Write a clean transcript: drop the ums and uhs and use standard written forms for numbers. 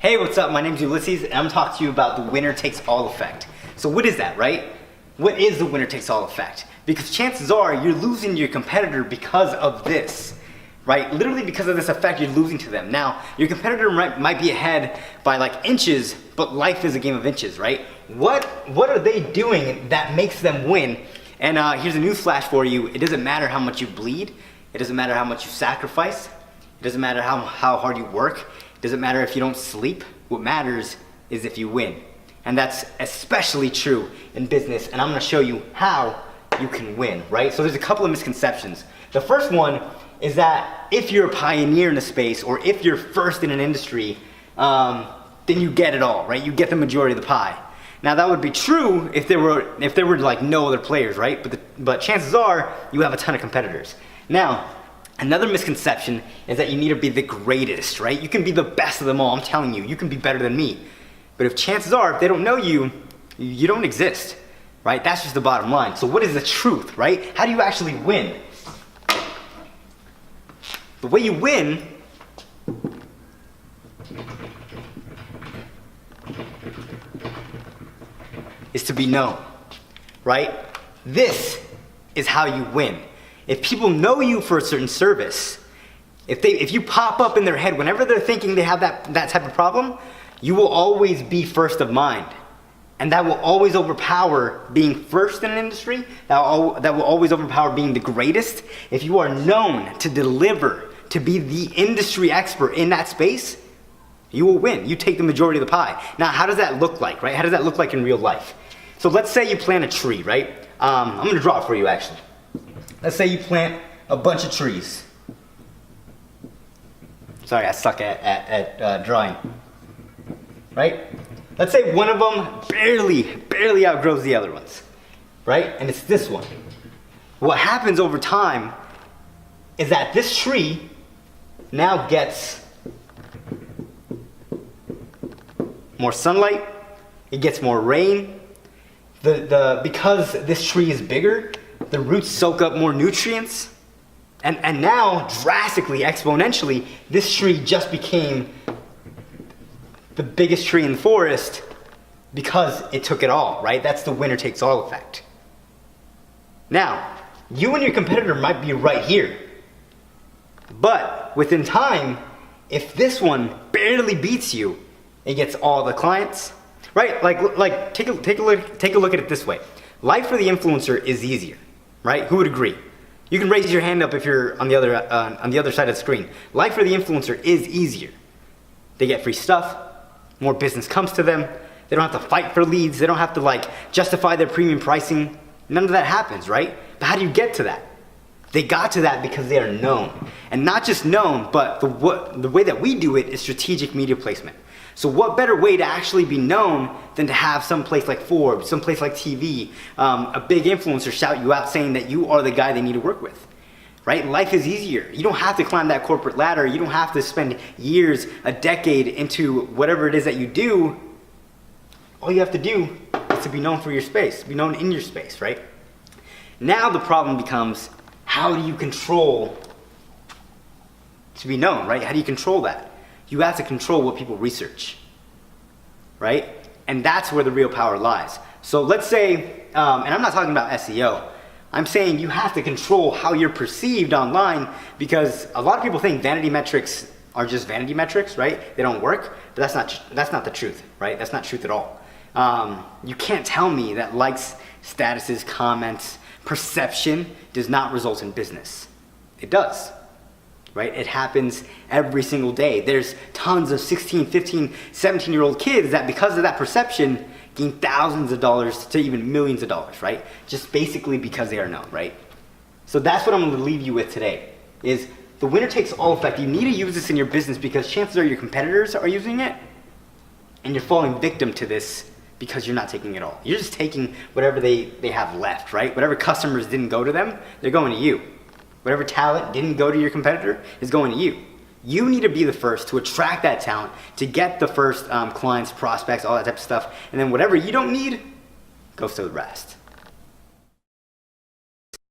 Hey, what's up? My name's Ulysses, and I'm talking to you about the winner takes all effect. So what is that, right? What is the winner takes all effect? Because chances are you're losing to your competitor because of this, right? Literally because of this effect, you're losing to them. Now, your competitor might be ahead by like inches, but life is a game of inches, right? What are they doing that makes them win? And here's a news flash for you. It doesn't matter how much you bleed. It doesn't matter how much you sacrifice. It doesn't matter how hard you work. It doesn't matter if you don't sleep. What matters is if you win. And that's especially true in business. And I'm gonna show you how you can win, right? So there's a couple of misconceptions. The first one is that if you're a pioneer in a space or if you're first in an industry, then you get it all, right? You get the majority of the pie. Now that would be true if there were like no other players, right? But chances are you have a ton of competitors. Now, another misconception is that you need to be the greatest, right? You can be the best of them all. I'm telling you, you can be better than me. But if chances are, if they don't know you, you don't exist, right? That's just the bottom line. So what is the truth, right? How do you actually win? The way you win is to be known, right? This is how you win. If people know you for a certain service, if you pop up in their head whenever they're thinking they have that type of problem, you will always be first of mind. And that will always overpower being first in an industry. That will always overpower being the greatest. If you are known to deliver, to be the industry expert in that space, you will win. You take the majority of the pie. Now, how does that look like, right? How does that look like in real life? So let's say you plant a tree, right? I'm gonna draw it for you actually. Let's say you plant a bunch of trees. Sorry, I suck at drawing. Right? Let's say one of them barely outgrows the other ones. Right? And it's this one. What happens over time is that this tree now gets more sunlight, it gets more rain. Because this tree is bigger, the roots soak up more nutrients. And now, drastically, exponentially, this tree just became the biggest tree in the forest because it took it all, right? That's the winner takes all effect. Now, you and your competitor might be right here. But within time, if this one barely beats you, it gets all the clients, right? Like take a look at it this way. Life for the influencer is easier, right? Who would agree? You can raise your hand up if you're on the other side of the screen. Life for the influencer is easier. They get free stuff, more business comes to them. They don't have to fight for leads. They don't have to like justify their premium pricing. None of that happens, right? But how do you get to that? They got to that because they are known. And not just known, but the way that we do it is strategic media placement. So what better way to actually be known than to have some place like Forbes, some place like TV, a big influencer shout you out saying that you are the guy they need to work with, right? Life is easier. You don't have to climb that corporate ladder. You don't have to spend years, a decade into whatever it is that you do. All you have to do is to be known for your space, be known in your space, right? Now the problem becomes, how do you control to be known, right? How do you control that? You have to control what people research, right? And that's where the real power lies. So let's say, and I'm not talking about SEO, I'm saying you have to control how you're perceived online, because a lot of people think vanity metrics are just vanity metrics, right? They don't work, but that's not the truth, right? That's not truth at all. You can't tell me that likes, statuses, comments, perception does not result in business. It does. Right? It happens every single day. There's tons of 16, 15, 17-year-old kids that because of that perception gain thousands of dollars to even millions of dollars, right? Just basically because they are known, right? So that's what I'm going to leave you with today, is the winner takes all effect. You need to use this in your business because chances are your competitors are using it and you're falling victim to this because you're not taking it all. You're just taking whatever they have left, right? Whatever customers didn't go to them, they're going to you. Whatever talent didn't go to your competitor is going to you. You need to be the first to attract that talent, to get the first clients, prospects, all that type of stuff. And then whatever you don't need goes to the rest.